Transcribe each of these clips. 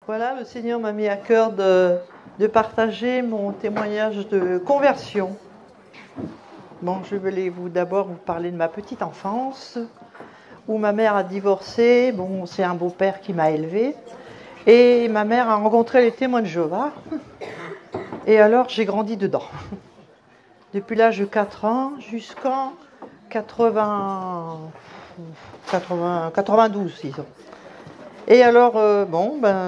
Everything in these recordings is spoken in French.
Voilà, le Seigneur m'a mis à cœur de partager mon témoignage de conversion. Bon, je voulais d'abord vous parler de ma petite enfance, où ma mère a divorcé. Bon, c'est un beau-père qui m'a élevée. Et ma mère a rencontré les témoins de Jéhovah. Et alors, j'ai grandi dedans. Depuis l'âge de 4 ans jusqu'en 92, disons. Et alors,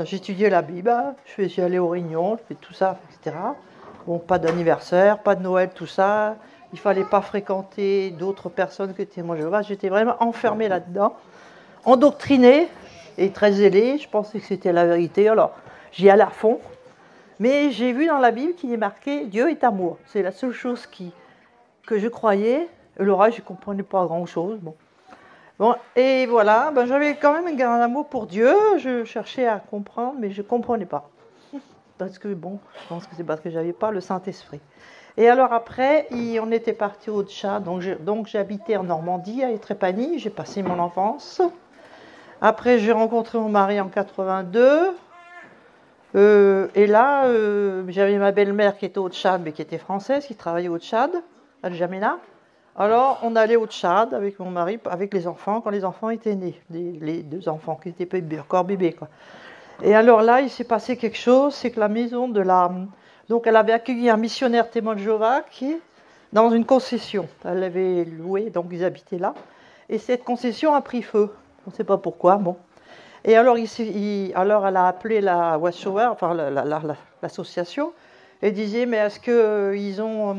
j'étudiais la Bible, je suis allée aux réunions, je fais tout ça, etc. Bon, pas d'anniversaire, pas de Noël, tout ça. Il ne fallait pas fréquenter d'autres personnes que témoins de Jéhovah. J'étais vraiment enfermée là-dedans, endoctrinée et très zélée. Je pensais que c'était la vérité, alors j'y allais à fond. Mais j'ai vu dans la Bible qu'il est marqué « Dieu est amour ». C'est la seule chose que je croyais. Le reste, je ne comprenais pas grand-chose. Bon, et voilà, j'avais quand même un amour pour Dieu, je cherchais à comprendre, mais je ne comprenais pas. Parce que, bon, je pense que c'est parce que je n'avais pas le Saint-Esprit. Et alors après, on était parti au Tchad, donc j'habitais en Normandie, à Étrépagny, j'ai passé mon enfance. Après, j'ai rencontré mon mari en 82, et là, j'avais ma belle-mère qui était au Tchad, mais qui était française, qui travaillait au Tchad, à N'Djamena. Alors, on allait au Tchad avec mon mari, avec les enfants, quand les enfants étaient nés, les 2 enfants qui étaient encore bébés, quoi. Et alors là, il s'est passé quelque chose, c'est que la maison de la... Donc, elle avait accueilli un missionnaire témoin de Jéhovah qui est dans une concession. Elle l'avait loué, donc ils habitaient là. Et cette concession a pris feu. On ne sait pas pourquoi, bon. Et alors, alors elle a appelé la Watchtower, enfin l'association, et disait, mais est-ce qu'ils ont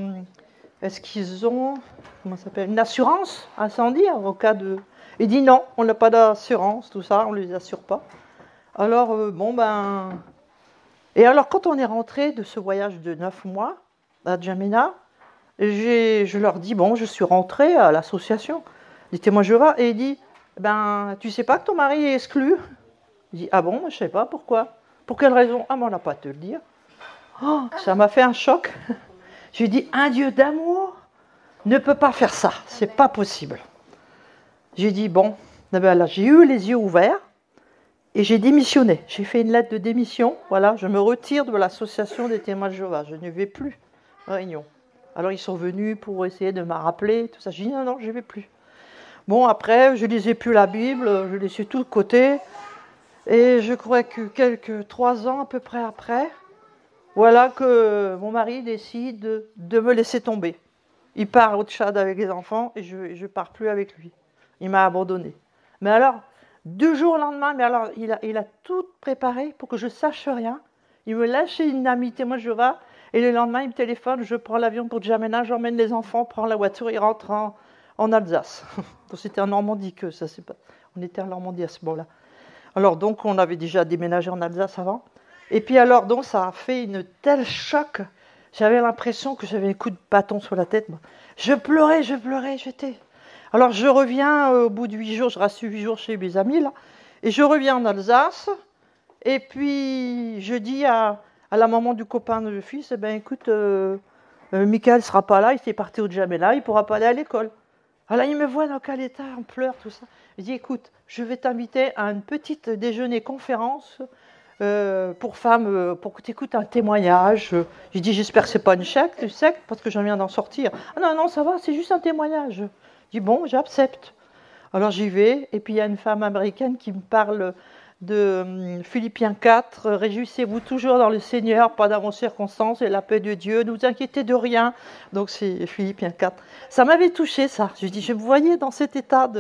comment ça s'appelle, une assurance incendie en cas de... Il dit non, on n'a pas d'assurance, tout ça, on ne les assure pas. Alors, Et alors, quand on est rentré de ce voyage de 9 mois à N'Djamena, je leur dis, bon, je suis rentrée à l'association des témoins de Jéhovah, et il dit, tu sais pas que ton mari est exclu? Je dis, ah bon, je ne sais pas, pourquoi? Pour quelle raison? Ah, mais on n'a pas à te le dire. Oh, ça m'a fait un choc. Je lui dis, un Dieu d'amour ne peut pas faire ça, c'est pas possible. J'ai dit, bon, là, j'ai eu les yeux ouverts et j'ai démissionné. J'ai fait une lettre de démission, voilà, je me retire de l'association des témoins de Jéhovah, je ne vais plus en réunion. Alors ils sont venus pour essayer de me rappeler, tout ça. J'ai dit, non, je ne vais plus. Bon, après, je ne lisais plus la Bible, je laissais tout de côté. Et je crois que 3 ans à peu près après, voilà que mon mari décide de me laisser tomber. Il part au Tchad avec les enfants et je ne pars plus avec lui. Il m'a abandonné. Mais alors, 2 jours au lendemain, il a tout préparé pour que je ne sache rien. Il me lâche chez une amie témoin de Jéhovah et le lendemain, il me téléphone, je prends l'avion pour N'Djamena, j'emmène les enfants, prends la voiture, ils rentrent en Alsace. Donc c'était en Normandie que ça s'est passé. On était en Normandie à ce moment-là. Alors donc, on avait déjà déménagé en Alsace avant. Et puis alors, donc, ça a fait une telle choc. J'avais l'impression que j'avais un coup de bâton sur la tête. Je pleurais, j'étais... Alors je reviens au bout de 8 jours, je reste 8 jours chez mes amis, là, et je reviens en Alsace, et puis je dis à la maman du copain de fils, écoute, Michael ne sera pas là, il s'est parti au N'Djamena, il ne pourra pas aller à l'école. Alors il me voit dans quel état, on pleure, tout ça. Il dit, écoute, je vais t'inviter à une petite déjeuner conférence pour femmes, pour que tu écoutes un témoignage. J'ai dit, j'espère que ce n'est pas une secte, parce que j'en viens d'en sortir. Ah non, ça va, c'est juste un témoignage. Je dis, bon, j'accepte. Alors j'y vais, et puis il y a une femme américaine qui me parle de Philippiens 4, réjouissez-vous toujours dans le Seigneur, pas dans vos circonstances, et la paix de Dieu, ne vous inquiétez de rien. Donc c'est Philippiens 4. Ça m'avait touché, ça. Je dis, je me voyais dans cet état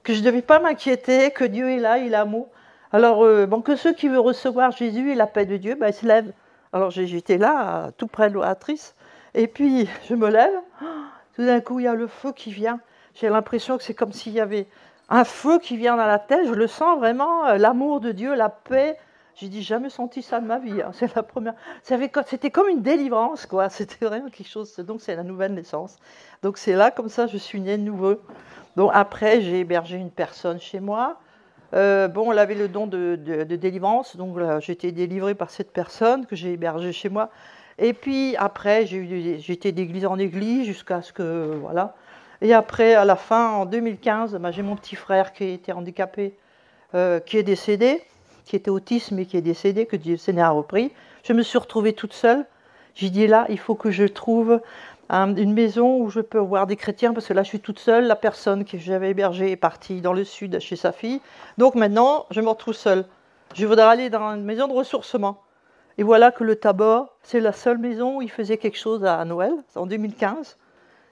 que je ne devais pas m'inquiéter, que Dieu est là, il a l'amour. Alors, que ceux qui veulent recevoir Jésus et la paix de Dieu, ils se lèvent. Alors j'étais là, tout près de l'oratrice, et puis je me lève, tout d'un coup il y a le feu qui vient. J'ai l'impression que c'est comme s'il y avait un feu qui vient dans la tête, je le sens vraiment, l'amour de Dieu, la paix. J'ai dit, jamais senti ça de ma vie, hein. C'est la première. C'était comme une délivrance, quoi. C'était vraiment quelque chose, donc c'est la nouvelle naissance. Donc c'est là, comme ça, je suis née de nouveau. Donc après, j'ai hébergé une personne chez moi. Elle avait le don de délivrance, donc là, j'ai été délivrée par cette personne que j'ai hébergée chez moi. Et puis après, j'ai été d'église en église jusqu'à ce que, voilà. Et après, à la fin, en 2015, j'ai mon petit frère qui était handicapé, qui est décédé. qui était autiste mais qui est décédé, que Dieu Seigneur a repris. Je me suis retrouvée toute seule. J'ai dit là, il faut que je trouve une maison où je peux voir des chrétiens, parce que là je suis toute seule, la personne que j'avais hébergée est partie dans le sud chez sa fille. Donc maintenant, je me retrouve seule. Je voudrais aller dans une maison de ressourcement. Et voilà que le Tabor, c'est la seule maison où il faisait quelque chose à Noël, en 2015.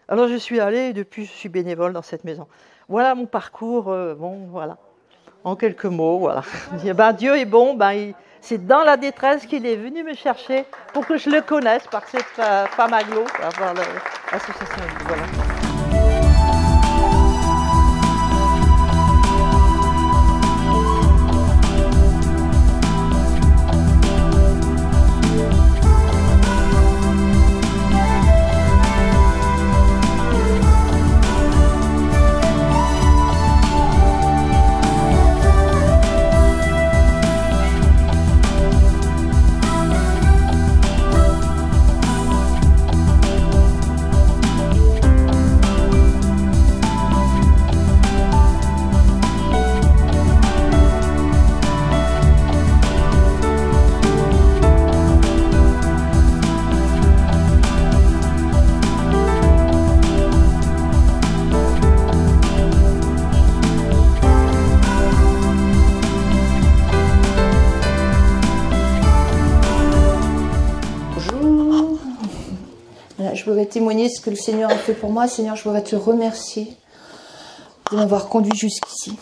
Alors je suis allée et depuis je suis bénévole dans cette maison. Voilà mon parcours, bon voilà, en quelques mots, voilà. Ben, Dieu est bon, ben, c'est dans la détresse qu'il est venu me chercher pour que je le connaisse par cette femme aglo, par l'association. Voilà. Je voudrais témoigner ce que le Seigneur a fait pour moi. Seigneur, je voudrais te remercier de m'avoir conduit jusqu'ici.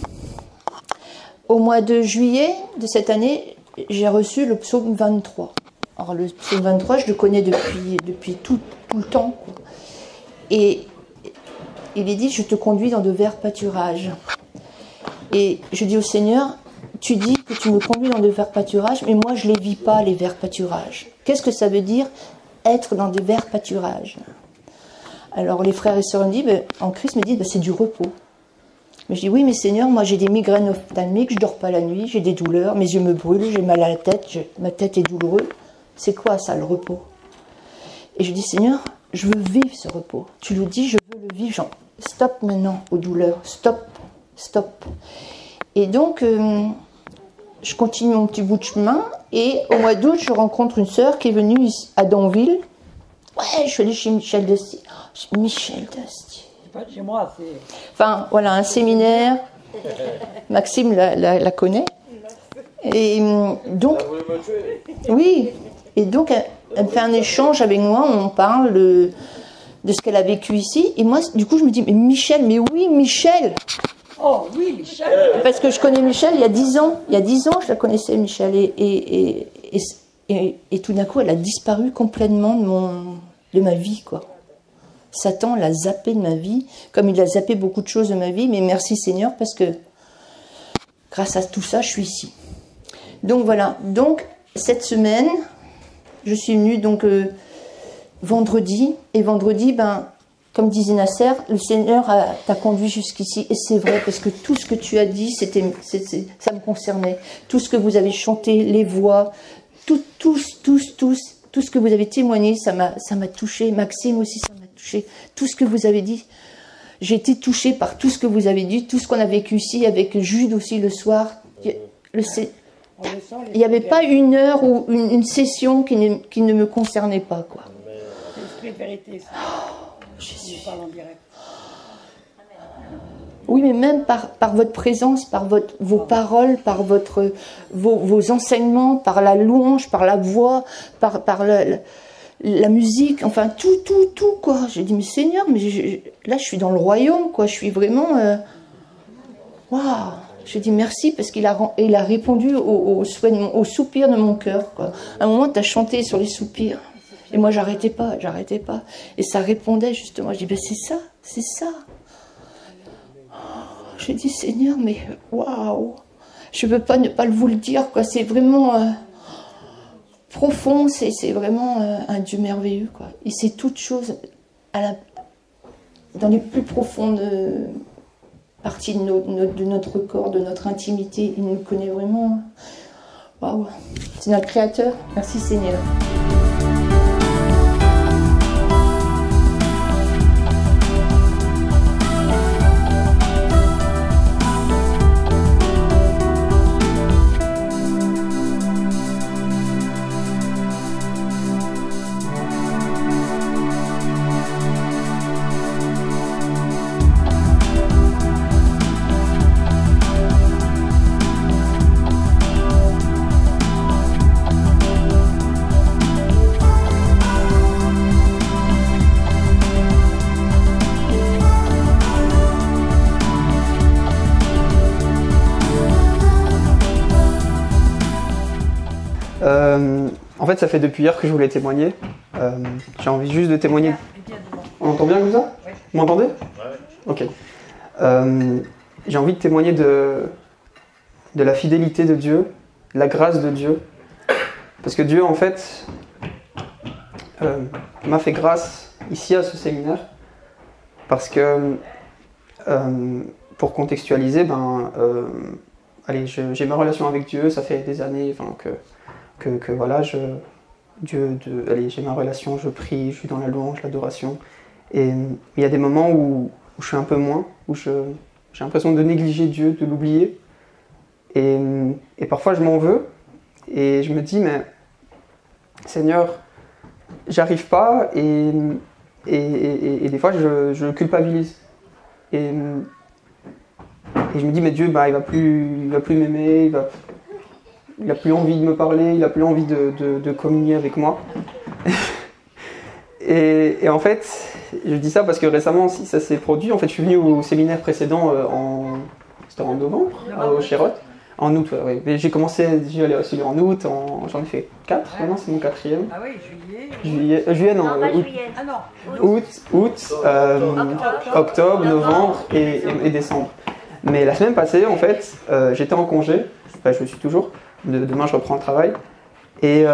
Au mois de juillet de cette année, j'ai reçu le psaume 23. Alors le psaume 23, je le connais depuis tout le temps. Et il est dit, je te conduis dans de verts pâturages. Et je dis au Seigneur, tu dis que tu me conduis dans de verts pâturages, mais moi je ne les vis pas, les verts pâturages. Qu'est-ce que ça veut dire ? Être dans des verts pâturages. Alors les frères et sœurs en Christ me disent, c'est du repos. Mais je dis, oui mais Seigneur, moi j'ai des migraines ophtalmiques, je ne dors pas la nuit, j'ai des douleurs, mes yeux me brûlent, j'ai mal à la tête, ma tête est douloureuse. C'est quoi ça, le repos? Et je dis, Seigneur, je veux vivre ce repos. Tu le dis, je veux le vivre. Genre, stop maintenant aux douleurs, stop, stop. Et donc, je continue mon petit bout de chemin, et au mois d'août, je rencontre une sœur qui est venue à Donville. Ouais, je suis allée chez Michel Dastier. Michel Dastier. C'est pas chez moi, c'est... Enfin, voilà, un séminaire. Maxime la connaît. Et donc... Oui. Et donc, elle me fait un échange avec moi, on parle de ce qu'elle a vécu ici. Et moi, du coup, je me dis, mais Michel, mais oui, Michel. Oh oui, Michel. Parce que je connais Michel il y a 10 ans. Il y a 10 ans, je la connaissais, Michel. Et tout d'un coup, elle a disparu complètement de ma vie, quoi. Satan l'a zappé de ma vie, comme il a zappé beaucoup de choses de ma vie. Mais merci Seigneur, parce que grâce à tout ça, je suis ici. Donc voilà. Donc, cette semaine, je suis venue donc vendredi. Et vendredi, comme disait Nasser, le Seigneur t'a conduit jusqu'ici. Et c'est vrai, parce que tout ce que tu as dit, ça me concernait. Tout ce que vous avez chanté, les voix, tout ce que vous avez témoigné, ça m'a touché. Maxime aussi, ça m'a touché. Tout ce que vous avez dit, j'ai été touchée par tout ce que vous avez dit, tout ce qu'on a vécu ici, avec Jude aussi le soir. Il n'y avait pas une heure ou une session qui ne me concernait pas, quoi. C'est l'esprit de vérité, ça. Jésus. On parle en direct. Oui, mais même par votre présence, par vos paroles, par vos enseignements, par la louange, par la voix, par la musique, enfin tout, quoi. J'ai dit, mais Seigneur, mais là je suis dans le royaume, quoi. Je suis vraiment... Waouh. J'ai dit merci parce qu'il a répondu au soupir de mon cœur, quoi. À un moment, tu as chanté sur les soupirs. Et moi, j'arrêtais pas. Et ça répondait justement. Je dis, ben c'est ça. J'ai dit, Seigneur, mais waouh, je ne peux pas ne pas vous le dire, quoi. C'est vraiment profond, c'est vraiment un Dieu merveilleux, quoi. Et c'est toute chose dans les plus profondes parties de notre corps, de notre intimité. Il nous connaît vraiment. Waouh, c'est notre Créateur. Merci Seigneur. En fait, ça fait depuis hier que je voulais témoigner. J'ai envie juste de témoigner. On entend bien comme ça? Oui. Vous m'entendez? Ok. J'ai envie de témoigner de la fidélité de Dieu, de la grâce de Dieu. Parce que Dieu, en fait, m'a fait grâce ici à ce séminaire. Parce que, pour contextualiser, allez, j'ai ma relation avec Dieu, ça fait des années que voilà, allez, j'ai ma relation, je prie, je suis dans la louange, l'adoration. Et il y a des moments où je suis un peu moins, où j'ai l'impression de négliger Dieu, de l'oublier. Et parfois je m'en veux, et je me dis, mais Seigneur, j'arrive pas, et des fois je culpabilise. Et je me dis, mais Dieu, il va plus m'aimer, il a plus envie de me parler, il a plus envie de communier avec moi. Et en fait, je dis ça parce que récemment aussi ça s'est produit. En fait, je suis venu au séminaire précédent c'était en novembre, au Chérot, en août. Ouais. Mais j'ai commencé, j'y allais aussi en août, j'en ai fait 4, maintenant c'est mon 4e. Ah oui, juillet. Juillet, non, Non, pas août. juillet. Ah non. Août, octobre, novembre et décembre. Mais la semaine passée, en fait, j'étais en congé, enfin je le suis toujours, demain je reprends le travail, et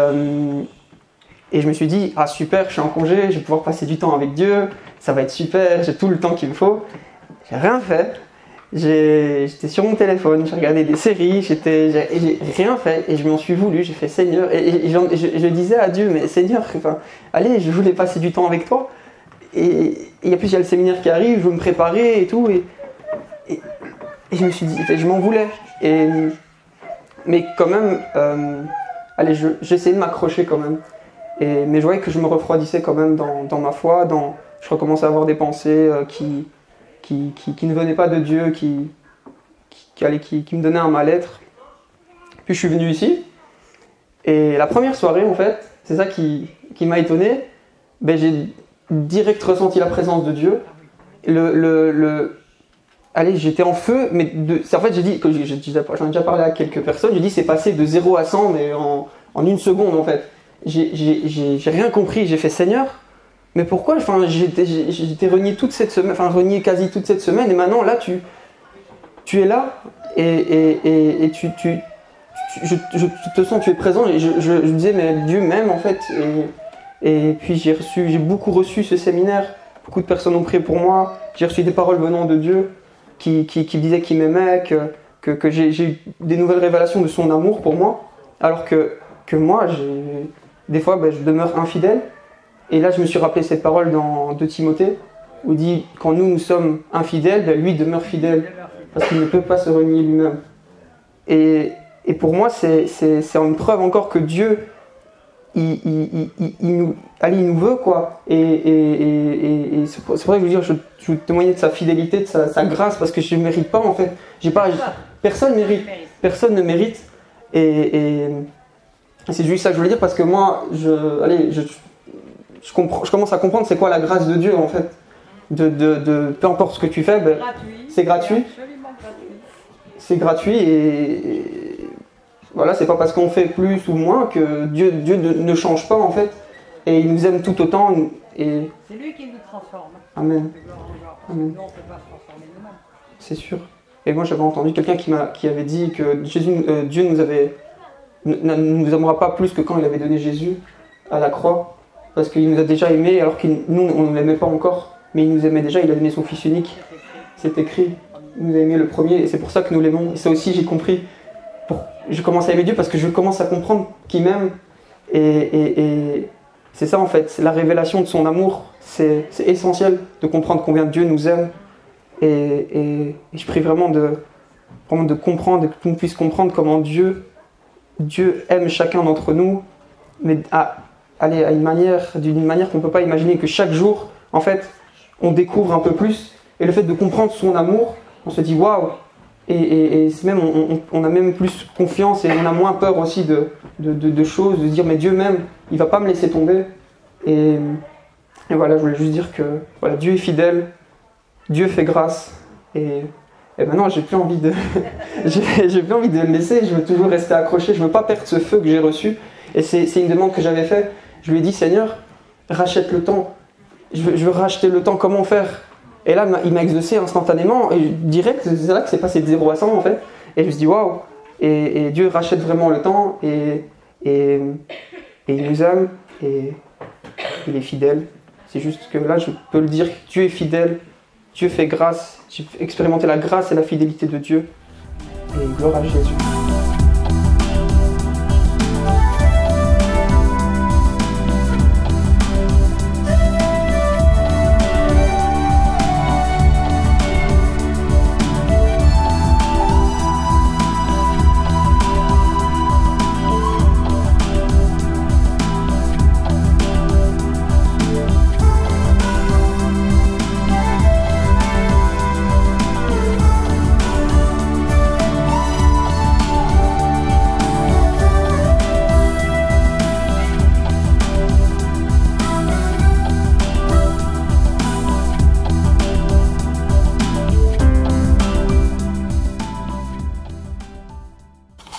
je me suis dit, ah super, je suis en congé, je vais pouvoir passer du temps avec Dieu, ça va être super, j'ai tout le temps qu'il me faut. J'ai rien fait, j'étais sur mon téléphone, j'ai regardé des séries, j'ai rien fait, et je m'en suis voulu, j'ai fait Seigneur, et je disais à Dieu, mais Seigneur, allez, je voulais passer du temps avec toi, et puis il y a le séminaire qui arrive, je veux me préparer et tout, et je me suis dit, je m'en voulais, mais quand même, allez, j'essayais de m'accrocher quand même. Mais je voyais que je me refroidissais quand même dans ma foi, je recommençais à avoir des pensées qui ne venaient pas de Dieu, qui me donnaient un mal-être. Puis je suis venu ici, et la première soirée, en fait, c'est ça qui m'a étonné, j'ai direct ressenti la présence de Dieu. Allez, j'étais en feu, mais en fait, j'en ai déjà parlé à quelques personnes, j'ai dit c'est passé de 0 à 100, mais en une seconde, en fait. J'ai rien compris, j'ai fait Seigneur, mais pourquoi? J'étais renié toute cette semaine, renié quasi toute cette semaine, et maintenant là tu es là, et je te sens, tu es présent, et je me disais, mais Dieu m'aime en fait, et puis j'ai beaucoup reçu ce séminaire, beaucoup de personnes ont prié pour moi, j'ai reçu des paroles venant de Dieu qui me disaient qu'il m'aimait, que j'ai eu des nouvelles révélations de son amour pour moi, alors que moi, des fois, je demeure infidèle. Et là, je me suis rappelé cette parole dans 2 Timothée, où il dit, quand nous sommes infidèles, lui demeure fidèle, parce qu'il ne peut pas se renier lui-même. Et pour moi, c'est une preuve encore que Dieu, il nous veut, quoi. Et c'est pour ça que je veux dire, je veux témoigner de sa fidélité, de sa grâce, parce que je ne mérite pas, en fait. Personne ne mérite. Et c'est juste ça que je voulais dire, parce que moi, je commence à comprendre c'est quoi la grâce de Dieu, en fait. Peu importe ce que tu fais, c'est gratuit. C'est gratuit, et voilà, c'est pas parce qu'on fait plus ou moins que Dieu ne change pas, en fait. Et il nous aime tout autant. Et C'est lui qui nous transforme. Amen. Amen. Nous, on ne peut pas se transformer nous-mêmes. C'est sûr. Et moi, j'avais entendu quelqu'un qui avait dit que Dieu ne nous aimera pas plus que quand il avait donné Jésus à la croix, parce qu'il nous a déjà aimés, alors que nous, on ne l'aimait pas encore, mais il nous aimait déjà, il a donné son Fils unique. C'est écrit. Il nous a aimé le premier, et c'est pour ça que nous l'aimons. Et ça aussi, j'ai compris. Je commence à aimer Dieu parce que je commence à comprendre qu'il m'aime. Et c'est ça, en fait, la révélation de son amour. C'est essentiel de comprendre combien Dieu nous aime. Et je prie vraiment de comprendre, et que nous puissions comprendre comment Dieu aime chacun d'entre nous, mais d'une manière qu'on ne peut pas imaginer, que chaque jour, en fait, on découvre un peu plus. Et le fait de comprendre son amour, on se dit waouh, et c'est même, on a même plus confiance, et on a moins peur aussi de choses, de se dire mais Dieu m'aime, il va pas me laisser tomber. Et voilà, je voulais juste dire que voilà, Dieu est fidèle, Dieu fait grâce, et maintenant j'ai plus envie de le laisser, je veux toujours rester accroché, je veux pas perdre ce feu que j'ai reçu. Et c'est une demande que j'avais faite. Je lui ai dit, Seigneur, rachète le temps. Je veux racheter le temps, comment faire? Et là, il m'a exaucé instantanément. Et direct, c'est là que c'est passé de 0 à 100 en fait. Et je me suis dit, waouh! Et Dieu rachète vraiment le temps. Et il nous aime. Et il est fidèle. C'est juste que là, je peux le dire, Dieu est fidèle. Dieu fait grâce. J'ai expérimenté la grâce et la fidélité de Dieu. Et gloire à Jésus.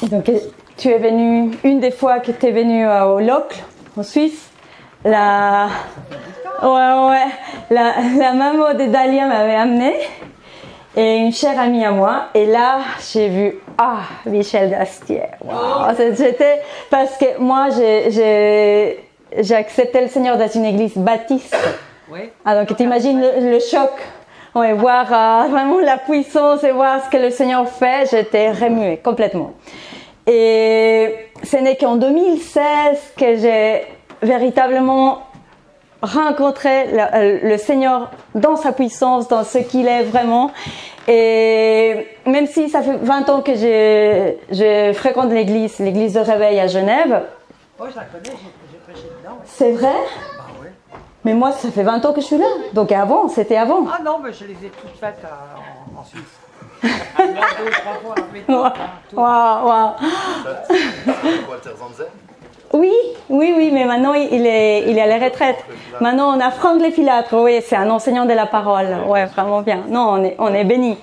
Donc, tu es venu, une des fois que tu es venu au Locle, en Suisse, la maman de Dalia m'avait amené et une chère amie à moi. Et là, j'ai vu, Michel Dastier. Wow. J'étais, parce que moi, j'ai accepté le Seigneur dans une église baptiste. Oui. Donc, t'imagines le choc. Ouais, voir vraiment la puissance et voir ce que le Seigneur fait, j'étais remuée complètement. Et ce n'est qu'en 2016 que j'ai véritablement rencontré le Seigneur dans sa puissance, dans ce qu'il est vraiment. Et même si ça fait 20 ans que je fréquente l'église de Réveil à Genève. Oh, je la connais, j'ai prêché dedans. C'est vrai? Bah oui. Mais moi, ça fait 20 ans que je suis là. Donc avant, c'était avant. Ah non, mais je les ai toutes faites en Suisse. Il y a 2 ou 3 fois à la méthode. Waouh. Walter Zanzen. Oui, mais maintenant il est à la retraite. Maintenant on a Franck Lefilâtre, oui, c'est un enseignant de la parole, ouais, vraiment bien. Non, on est bénis.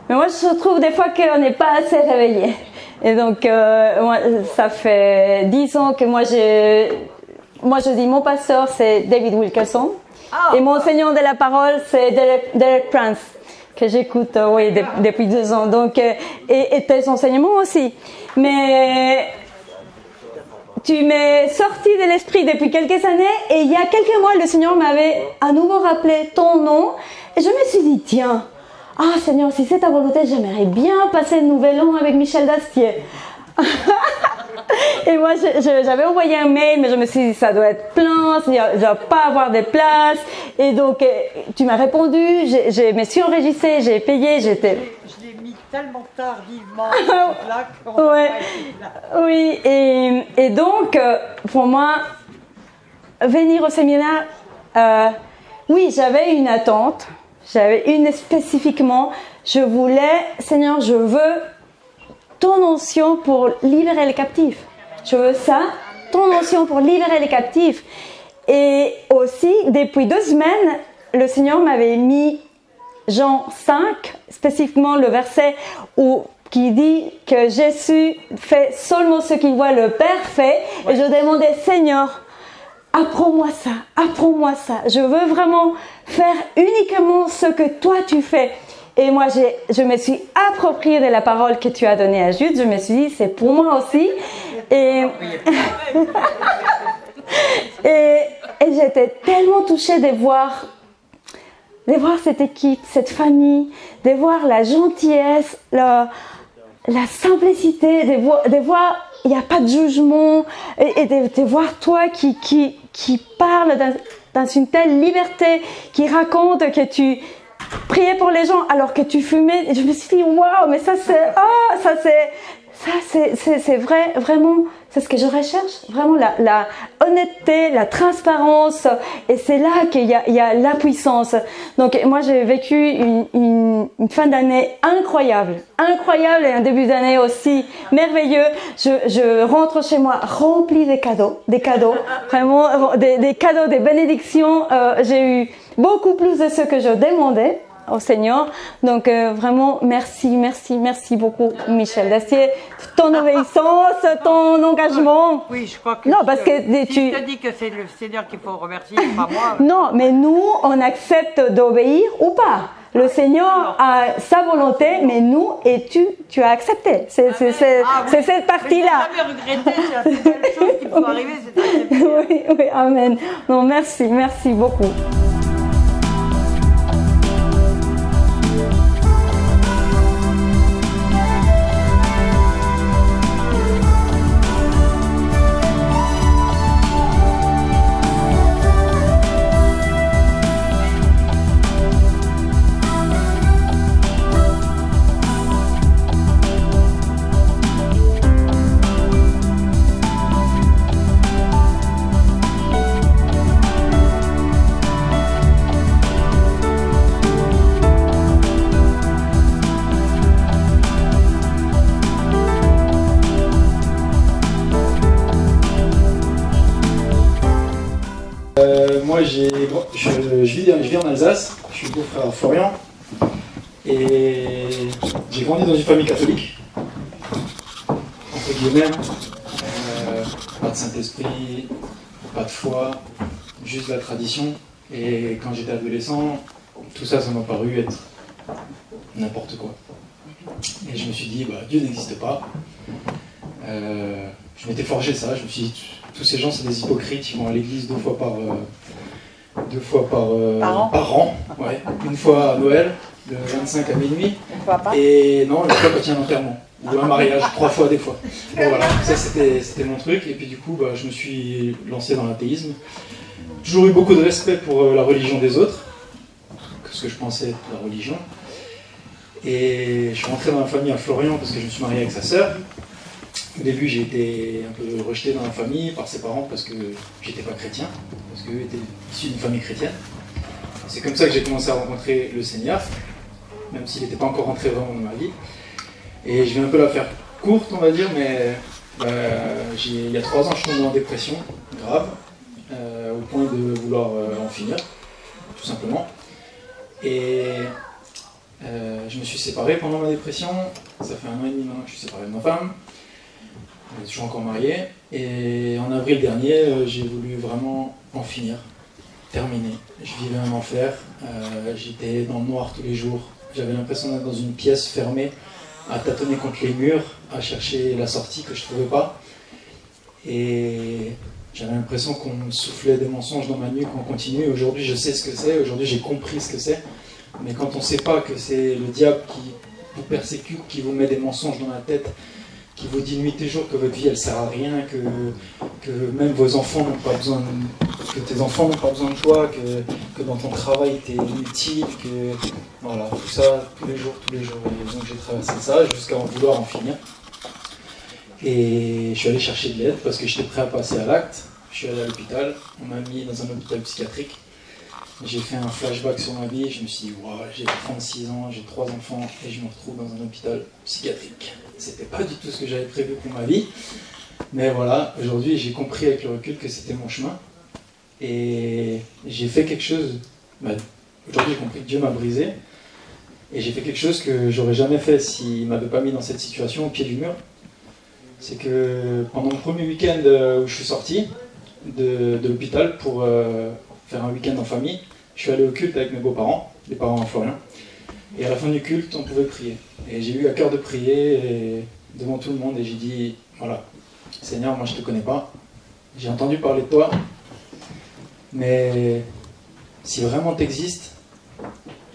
Mais moi je trouve des fois qu'on n'est pas assez réveillé. Et donc moi, ça fait 10 ans que moi je dis mon pasteur c'est David Wilkerson et mon enseignant de la parole c'est Derek Prince que j'écoute depuis 2 ans. Donc et tes enseignements aussi. Mais tu m'es sorti de l'esprit depuis quelques années et il y a quelques mois, le Seigneur m'avait à nouveau rappelé ton nom et je me suis dit, tiens, Seigneur, si c'est ta volonté, j'aimerais bien passer le nouvel an avec Michel Dastier. Et moi, j'avais envoyé un mail, mais je me suis dit, ça doit être plein, il ne doit pas avoir de place. Et donc, tu m'as répondu, je me suis enregistrée, j'ai payé, j'étais... Je l'ai mis tellement tardivement, là, qu'on ouais. là. Oui, et donc, pour moi, venir au séminaire, oui, j'avais une attente, j'avais une spécifiquement, je voulais, Seigneur, je veux ton onction pour libérer les captifs. Je veux ça, ton onction pour libérer les captifs. Et aussi, depuis 2 semaines, le Seigneur m'avait mis Jean 5, spécifiquement le verset qui dit que Jésus fait seulement ce qu'il voit le Père fait. Et je demandais, Seigneur, apprends-moi ça, apprends-moi ça. Je veux vraiment faire uniquement ce que toi tu fais. Et moi, je me suis appropriée de la parole que tu as donnée à Jude. Je me suis dit, c'est pour moi aussi. Et j'étais tellement touchée de voir cette équipe, cette famille, de voir la gentillesse, la simplicité, de voir il n'y a pas de jugement, et de voir toi qui parle dans une telle liberté, qui raconte que tu priais pour les gens alors que tu fumais. Et je me suis dit, waouh, mais ça c'est vrai, vraiment, c'est ce que je recherche, vraiment la honnêteté, la transparence, et c'est là qu'il y a la puissance. Donc moi j'ai vécu une fin d'année incroyable, et un début d'année aussi merveilleux. Je rentre chez moi remplie de cadeaux, vraiment des cadeaux, des bénédictions. J'ai eu beaucoup plus de ce que je demandais. au Seigneur. Donc vraiment, merci beaucoup, Michel Dacier. Ton obéissance, ton engagement. Oui, je crois que Non, parce que si tu... je te dis que c'est le Seigneur qu'il faut remercier, pas moi. Non, mais nous, on accepte d'obéir ou pas. Le Seigneur a sa volonté, mais nous, et tu as accepté. C'est cette partie-là. Je n'ai jamais regretté, c'est la seule chose qu'il faut arriver, c'est d'accepter. Oui, amen. Non, merci beaucoup. Moi, je vis en Alsace, je suis beau frère Florian, et j'ai grandi dans une famille catholique, entre guillemets, pas de Saint-Esprit, pas de foi, juste la tradition, et quand j'étais adolescent, tout ça, ça m'a paru être n'importe quoi. Et je me suis dit, Dieu n'existe pas. Je m'étais forgé ça, je me suis dit, tous ces gens, c'est des hypocrites, ils vont à l'église deux fois par an. Ouais. Une fois à Noël, de 25 à minuit, et non, une fois quand il y a un enterrement, ou un mariage, 3 fois des fois. Bon voilà, ça c'était mon truc, et puis du coup, je me suis lancé dans l'athéisme. Toujours eu beaucoup de respect pour la religion des autres, que ce que je pensais être la religion. Et je suis rentré dans la famille à Florian parce que je me suis marié avec sa sœur. Au début, j'ai été un peu rejeté dans la famille par ses parents parce que j'étais pas chrétien, parce qu'eux étaient issus d'une famille chrétienne. C'est comme ça que j'ai commencé à rencontrer le Seigneur, même s'il n'était pas encore rentré vraiment dans ma vie. Et je vais un peu la faire courte, on va dire, mais il y a 3 ans, je suis tombé en dépression grave, au point de vouloir en finir, tout simplement. Et je me suis séparé pendant ma dépression. Ça fait 1 an et demi maintenant que je suis séparé de ma femme. On est toujours encore mariés. Et en avril dernier, j'ai voulu vraiment en finir, terminer. Je vivais un enfer. J'étais dans le noir tous les jours. J'avais l'impression d'être dans une pièce fermée, à tâtonner contre les murs, à chercher la sortie que je ne trouvais pas. Et j'avais l'impression qu'on me soufflait des mensonges dans ma nuque en continu. Aujourd'hui, je sais ce que c'est. Aujourd'hui, j'ai compris ce que c'est. Mais quand on ne sait pas que c'est le diable qui vous persécute, qui vous met des mensonges dans la tête, qui vous dit nuit et jour que votre vie elle sert à rien, que même vos enfants n'ont pas besoin, que tes enfants n'ont pas besoin de toi, que dans ton travail t'es inutile, que voilà, tout ça tous les jours. Et donc j'ai traversé ça jusqu'à vouloir en finir. Et je suis allé chercher de l'aide parce que j'étais prêt à passer à l'acte. Je suis allé à l'hôpital, on m'a mis dans un hôpital psychiatrique. J'ai fait un flashback sur ma vie, je me suis dit, wow, j'ai 36 ans, j'ai 3 enfants et je me retrouve dans un hôpital psychiatrique. C'était pas du tout ce que j'avais prévu pour ma vie, mais voilà, aujourd'hui j'ai compris avec le recul que c'était mon chemin. Et j'ai fait quelque chose, aujourd'hui j'ai compris que Dieu m'a brisé, et j'ai fait quelque chose que j'aurais jamais fait s'il m'avait pas mis dans cette situation au pied du mur. C'est que pendant le premier week-end où je suis sorti de l'hôpital pour faire un week-end en famille, je suis allé au culte avec mes beaux-parents, les parents en Florian. Et à la fin du culte, on pouvait prier. Et j'ai eu à cœur de prier devant tout le monde et j'ai dit, voilà, Seigneur, moi je ne te connais pas, j'ai entendu parler de toi, mais si vraiment tu existes,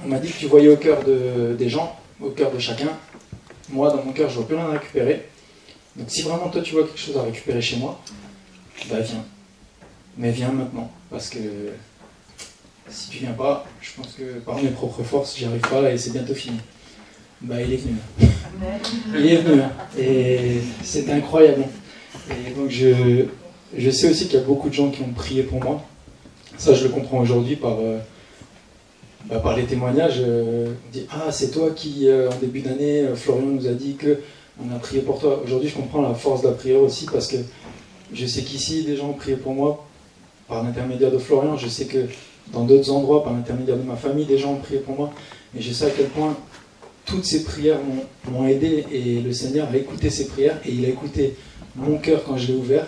on m'a dit que tu voyais au cœur des gens, au cœur de chacun. Moi, dans mon cœur, je ne vois plus rien à récupérer. Donc si vraiment toi tu vois quelque chose à récupérer chez moi, viens. Mais viens maintenant, parce que si tu viens pas, je pense que par mes propres forces, j'y arrive pas et c'est bientôt fini. Il est venu. Il est venu, et c'était incroyable. Et donc je sais aussi qu'il y a beaucoup de gens qui ont prié pour moi. Ça, je le comprends aujourd'hui par les témoignages. On dit, ah, c'est toi qui, en début d'année, Florian nous a dit qu'on a prié pour toi. Aujourd'hui, je comprends la force de la prière aussi, parce que je sais qu'ici, des gens ont prié pour moi par l'intermédiaire de Florian. Je sais que dans d'autres endroits, par l'intermédiaire de ma famille, des gens ont prié pour moi. Et je sais à quel point toutes ces prières m'ont aidé, et le Seigneur a écouté ces prières, et il a écouté mon cœur quand je l'ai ouvert.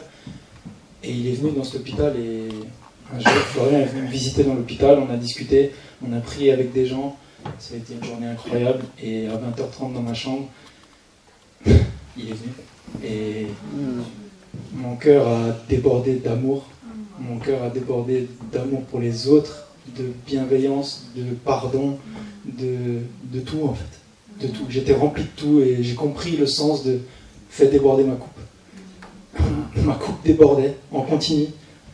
Et il est venu dans cet hôpital, et un jour, Florian est venu me visiter dans l'hôpital, on a discuté, on a prié avec des gens, ça a été une journée incroyable, et à 20h30 dans ma chambre, il est venu. Et mon cœur a débordé d'amour, mon cœur a débordé d'amour pour les autres, de bienveillance, de pardon, de tout en fait, de tout. J'étais rempli de tout, et j'ai compris le sens de « fais déborder ma coupe ». Ma coupe débordait en continu,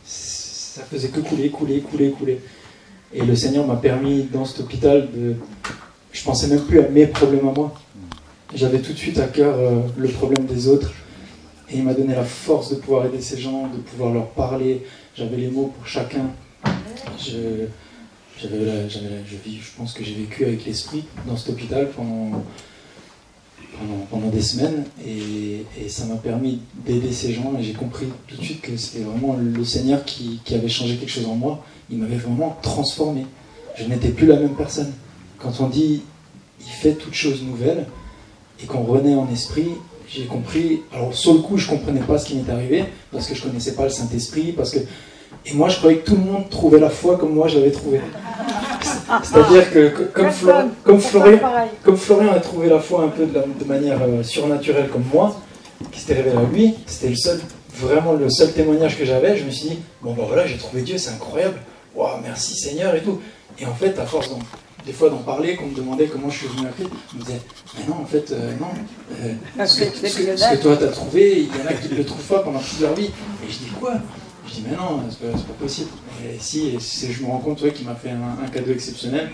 ça faisait que couler. Et le Seigneur m'a permis dans cet hôpital de... Je pensais même plus à mes problèmes à moi. J'avais tout de suite à cœur le problème des autres. Et il m'a donné la force de pouvoir aider ces gens, de pouvoir leur parler. J'avais les mots pour chacun. Je pense que j'ai vécu avec l'Esprit dans cet hôpital pendant des semaines, et ça m'a permis d'aider ces gens, et j'ai compris tout de suite que c'était vraiment le Seigneur qui avait changé quelque chose en moi. Il m'avait vraiment transformé. Je n'étais plus la même personne. Quand on dit il fait toutes choses nouvelles et qu'on renaît en esprit, j'ai compris. Alors sur le coup, je comprenais pas ce qui m'était arrivé parce que je connaissais pas le Saint-Esprit, et moi je croyais que tout le monde trouvait la foi comme moi je l'avais trouvée. C'est-à-dire que comme Florian a trouvé la foi un peu de manière surnaturelle comme moi, qui s'était révélé à lui, c'était vraiment le seul témoignage que j'avais. Je me suis dit, bon ben voilà, j'ai trouvé Dieu, c'est incroyable, waouh, merci Seigneur et tout. Et en fait, à force des fois d'en parler, qu'on me demandait comment je suis venu à Christ, on me disait, mais non, en fait, non, ce que toi t'as trouvé, il y en a qui ne le trouvent pas pendant toute leur vie. Et je dis quoi? Je dis, mais non, c'est pas possible. Et si, je me rends compte qu'il m'a fait un cadeau exceptionnel.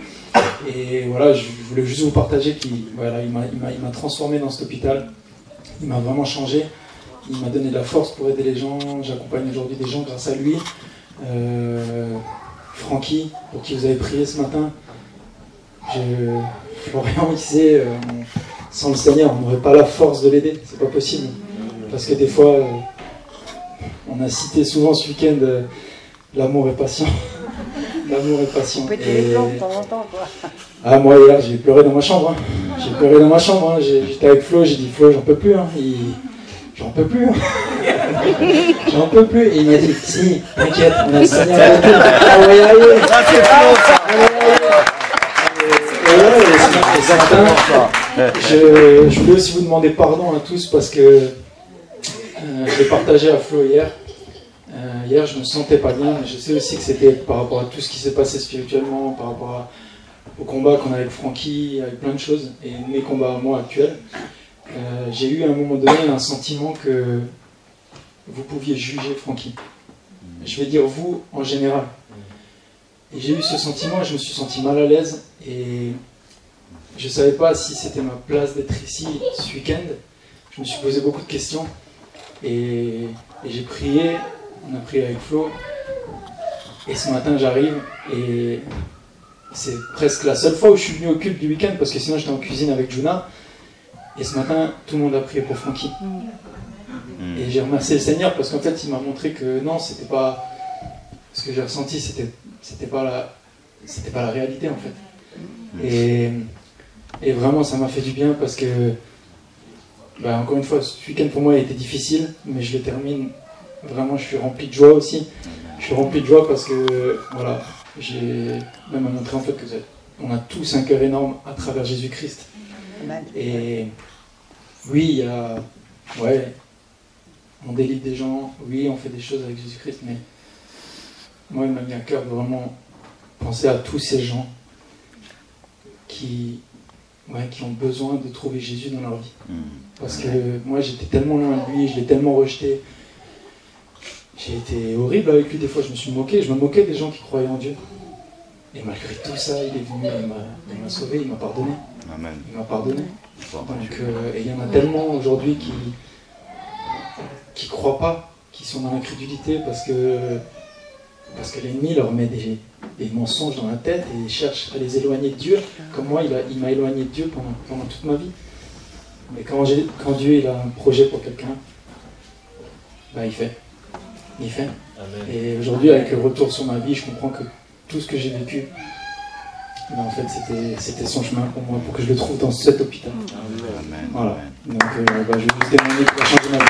Et voilà, je voulais juste vous partager qu'il m'a transformé dans cet hôpital. Il m'a vraiment changé. Il m'a donné de la force pour aider les gens. J'accompagne aujourd'hui des gens grâce à lui. Francky, pour qui vous avez prié ce matin. Florian, il sait, sans le Seigneur, on n'aurait pas la force de l'aider. C'est pas possible. Parce que des fois... on a cité souvent ce week-end l'amour est patient. L'amour est patient. Péter les plombs de temps en temps, quoi. Ah, moi, hier, j'ai pleuré dans ma chambre. J'ai pleuré dans ma chambre. J'étais avec Flo, j'ai dit, Flo, j'en peux plus. J'en peux plus. J'en peux plus. Et il m'a dit, si, t'inquiète, on a le Seigneur avec nous. On va y arriver. Et ce matin, je voulais aussi vous demander pardon à tous parce que je l'ai partagé à Flo hier. Hier, je me sentais pas bien, mais je sais aussi que c'était par rapport à tout ce qui s'est passé spirituellement, par rapport au combat qu'on a avec Francky, avec plein de choses, et mes combats à moi actuels. J'ai eu à un moment donné un sentiment que vous pouviez juger Francky. Je vais dire vous en général. Et j'ai eu ce sentiment et je me suis senti mal à l'aise. Et je ne savais pas si c'était ma place d'être ici ce week-end. Je me suis posé beaucoup de questions. Et j'ai prié, on a prié avec Flo. Et ce matin j'arrive et c'est presque la seule fois où je suis venu au culte du week-end parce que sinon j'étais en cuisine avec Juna. Et ce matin tout le monde a prié pour Francky. Et j'ai remercié le Seigneur parce qu'en fait il m'a montré que non, c'était pas ce que j'ai ressenti, c'était pas la réalité en fait. Et vraiment ça m'a fait du bien parce que encore une fois, ce week-end pour moi a été difficile, mais je le termine. Vraiment, je suis rempli de joie aussi. Je suis rempli de joie parce que, voilà, j'ai même montré en fait que on a tous un cœur énorme à travers Jésus-Christ. Et oui, il y a, on délivre des gens, oui, on fait des choses avec Jésus-Christ, mais moi, il m'a mis à cœur de vraiment penser à tous ces gens qui ont besoin de trouver Jésus dans leur vie. Parce que moi j'étais tellement loin de lui, je l'ai tellement rejeté. J'ai été horrible avec lui, des fois je me suis moqué, je me moquais des gens qui croyaient en Dieu. Et malgré tout ça, il est venu, il m'a sauvé, il m'a pardonné. Amen. Il m'a pardonné. Donc, et il y en a tellement aujourd'hui qui croient pas, qui sont dans l'incrédulité parce que l'ennemi leur met des mensonges dans la tête et cherche à les éloigner de Dieu, comme moi il m'a éloigné de Dieu pendant toute ma vie. Mais quand Dieu il a un projet pour quelqu'un, il fait. Amen. Et aujourd'hui avec le retour sur ma vie, je comprends que tout ce que j'ai vécu Mais en fait, c'était son chemin pour moi, pour que je le trouve dans cet hôpital. Voilà. Donc, je vais juste témoigner pour changer ma vie.